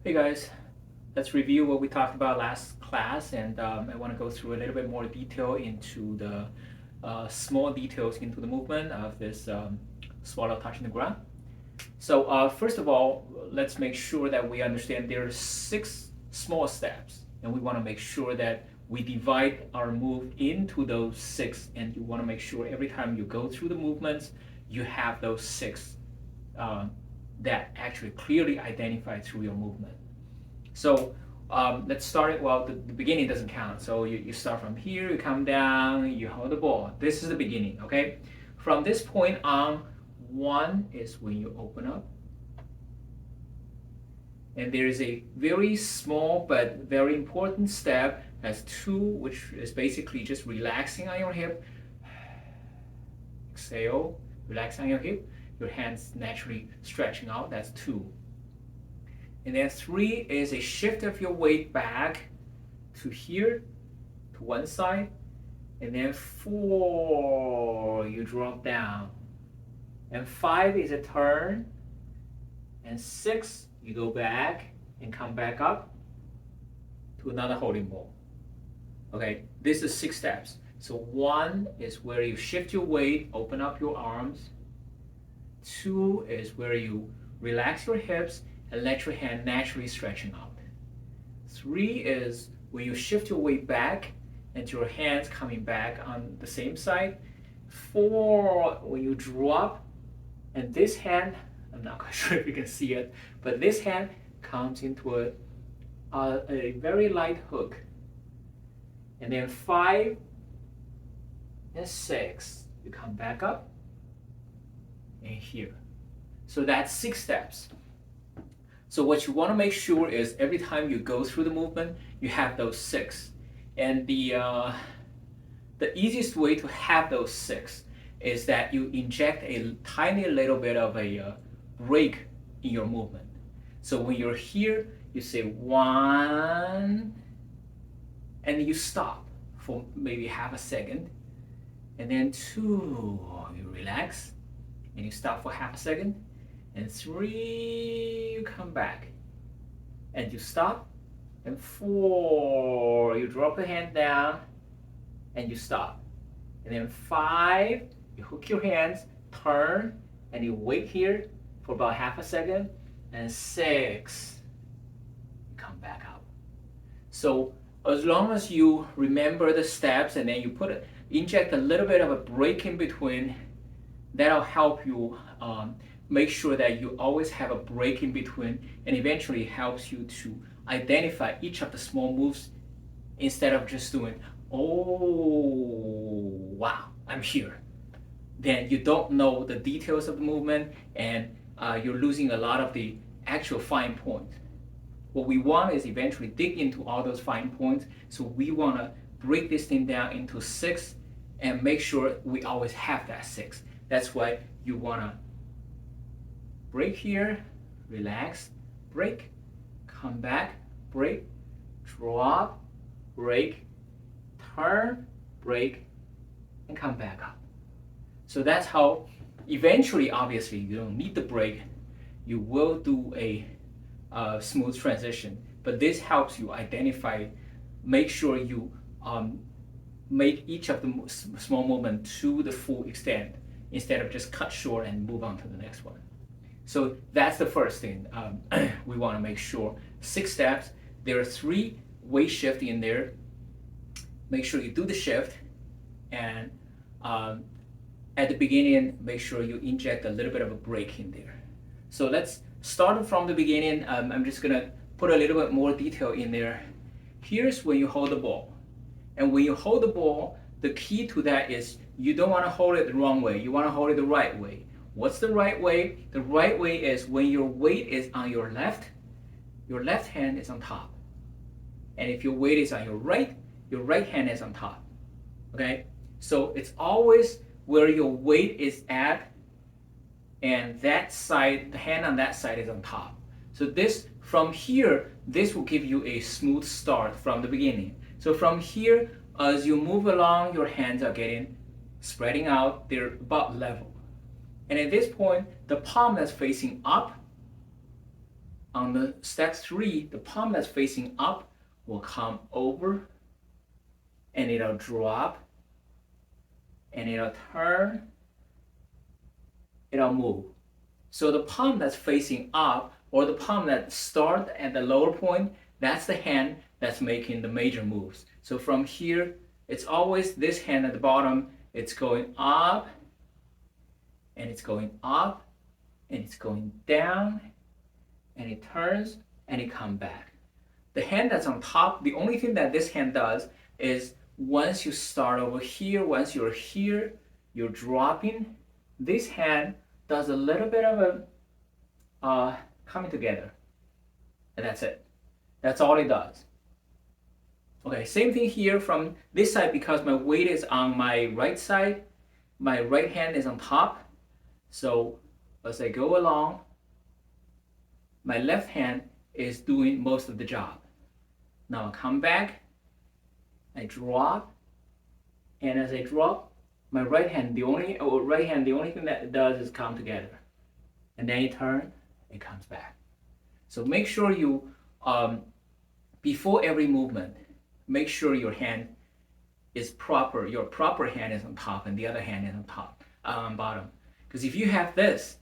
Hey guys, let's review what we talked about last class, and I want to go through a little bit more detail into the small details into the movement of this swallow touching the ground. So first of all, let's make sure that we understand there are 6 small steps, and we want to make sure that we divide our move into those 6, and you want to make sure every time you go through the movements, you have those 6 that actually clearly identify through your movement. So let's start it. Well, the beginning doesn't count. So you start from here, you come down, you hold the ball. This is the beginning, okay? From this point on, 1 is when you open up. And there is a very small but very important step as 2, which is basically just relaxing on your hip. Exhale, relax on your hip. Your hands naturally stretching out. That's 2. And then 3 is a shift of your weight back to here, to one side. And then 4, you drop down. And 5 is a turn. And 6, you go back and come back up to another holding ball. Okay, this is 6 steps. So 1 is where you shift your weight, open up your arms. 2 is where you relax your hips and let your hand naturally stretching out. 3 is when you shift your weight back and your hands coming back on the same side. 4, when you drop, and this hand, I'm not quite sure if you can see it, but this hand comes into a very light hook. And then 5 and 6, you come back up and here. So that's 6 steps. So what you want to make sure is every time you go through the movement, you have those 6. And the easiest way to have those 6 is that you inject a tiny little bit of a break in your movement. So when you're here, you say 1, and you stop for maybe half a second. And then 2, you relax, and you stop for half a second. And 3, you come back and you stop. And 4, you drop the hand down and you stop. And then 5, you hook your hands, turn, and you wait here for about half a second. And 6, you come back up. So as long as you remember the steps and then you inject a little bit of a break in between, that'll help you make sure that you always have a break in between, and eventually helps you to identify each of the small moves instead of just doing, oh, wow, I'm here. Then you don't know the details of the movement, and you're losing a lot of the actual fine points. What we want is eventually dig into all those fine points. So we want to break this thing down into 6 and make sure we always have that 6. That's why you want to break here, relax, break, come back, break, drop, break, turn, break, and come back up. So that's how eventually, obviously, you don't need the break. You will do a smooth transition, but this helps you identify, make sure you make each of the small movement to the full extent instead of just cut short and move on to the next one. So that's the first thing we want to make sure. 6 steps. There are 3 weight shift in there. Make sure you do the shift, and at the beginning, make sure you inject a little bit of a break in there. So let's start from the beginning. I'm just gonna put a little bit more detail in there. Here's when you hold the ball, and when you hold the ball, the key to that is you don't want to hold it the wrong way. You want to hold it the right way. What's the right way? The right way is when your weight is on your left hand is on top. And if your weight is on your right hand is on top. Okay? So it's always where your weight is at, and that side, the hand on that side is on top. So this, from here, this will give you a smooth start from the beginning. So from here, as you move along, your hands are spreading out, they're about level. And at this point, the palm that's facing up On the step 3, the palm that's facing up will come over and it'll drop and it'll turn, it'll move. So the palm that's facing up or the palm that starts at the lower point, that's the hand that's making the major moves. So from here, it's always this hand at the bottom, it's going up and it's going up and it's going down and it turns and it comes back. The hand that's on top, the only thing that this hand does is once you start over here, once you're here, you're dropping. This hand does a little bit of a coming together, and that's it. That's all it does. Okay, same thing here from this side because my weight is on my right side. My right hand is on top. So as I go along, my left hand is doing most of the job. Now I come back, I drop, and as I drop, my right hand, the only thing that it does is come together. And then you turn, it comes back. So make sure you, before every movement, make sure your hand is proper. Your proper hand is on top and the other hand is on top, on bottom. Because if you have this,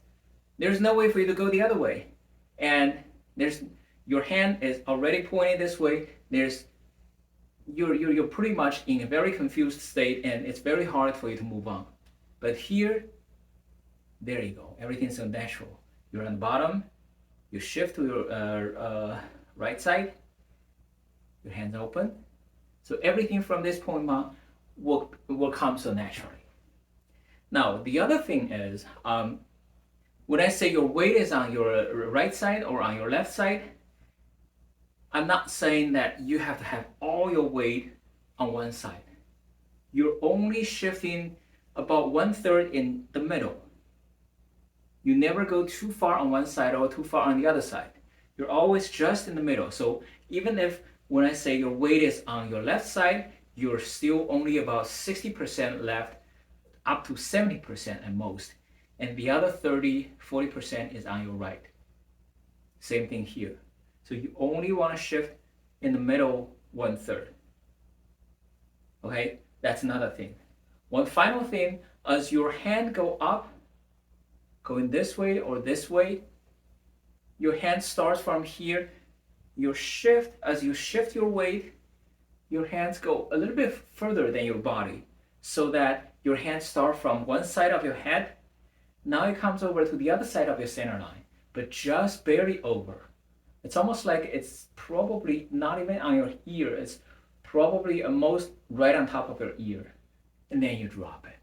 there's no way for you to go the other way. And your hand is already pointing this way. You're pretty much in a very confused state and it's very hard for you to move on. But here, there you go. Everything's so natural. You're on the bottom, you shift to your right side, your hands open. So everything from this point on will come so naturally. Now, the other thing is, when I say your weight is on your right side or on your left side, I'm not saying that you have to have all your weight on one side. You're only shifting about 1/3 in the middle. You never go too far on one side or too far on the other side. You're always just in the middle. So even if when I say your weight is on your left side, you're still only about 60% left, up to 70% at most. And the other 30-40% is on your right. Same thing here. So you only want to shift in the middle 1/3. Okay, that's another thing. One final thing, as your hand go up, going this way or this way, your hand starts from here. As you shift your weight, your hands go a little bit further than your body so that your hands start from one side of your head. Now it comes over to the other side of your center line, but just barely over. It's almost like it's probably not even on your ear. It's probably almost right on top of your ear. And then you drop it.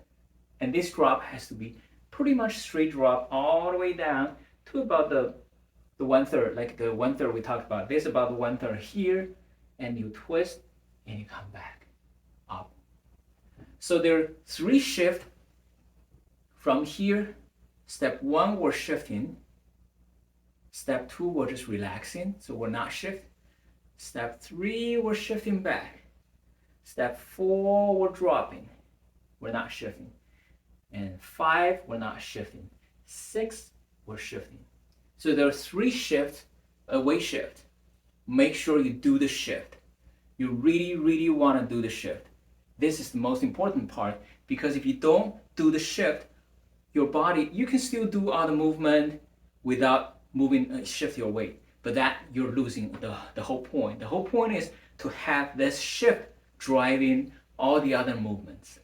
And this drop has to be pretty much straight drop all the way down to about the 1/3, like the 1/3 we talked about. This is about the 1/3 here, and you twist and you come back up. So there are 3 shifts from here. Step 1, we're shifting. Step 2, we're just relaxing, so we're not shifting. Step 3, we're shifting back. Step 4, we're dropping. We're not shifting. And 5, we're not shifting. 6, we're shifting. So there are 3 shifts, a weight shift. Make sure you do the shift. You really want to do the shift. This is the most important part because if you don't do the shift, your body, you can still do all the movement without shift your weight, but that you're losing the whole point. The whole point is to have this shift driving all the other movements.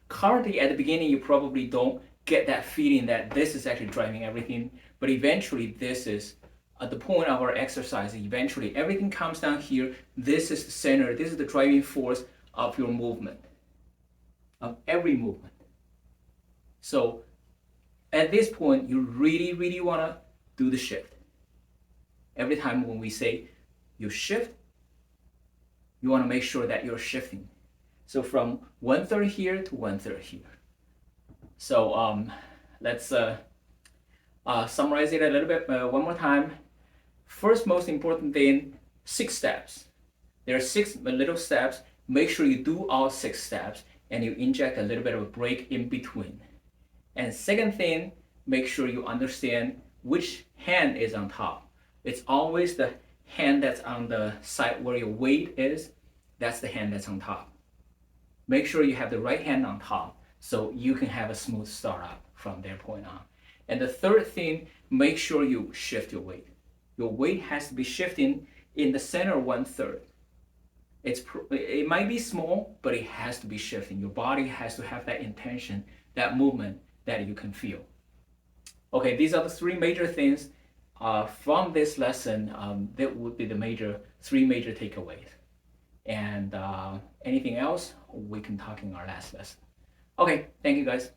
Currently at the beginning, you probably don't get that feeling that this is actually driving everything, but eventually this is at the point of our exercise. Eventually everything comes down here. This is the center. This is the driving force of your movement, of every movement. So at this point, you really want to do the shift. Every time when we say you shift, you want to make sure that you're shifting. So from 1/3 here to 1/3 here. So let's summarize it a little bit one more time. First, most important thing, 6 steps. There are 6 little steps. Make sure you do all 6 steps and you inject a little bit of a break in between. And second thing, make sure you understand which hand is on top. It's always the hand that's on the side where your weight is, that's the hand that's on top. Make sure you have the right hand on top so you can have a smooth startup from that point on. And the third thing, make sure you shift your weight. Your weight has to be shifting in the center 1/3. It might be small, but it has to be shifting. Your body has to have that intention, that movement that you can feel. Okay, these are the three major things from this lesson. That would be the three major takeaways. And anything else, we can talk in our last lesson. Okay, thank you guys.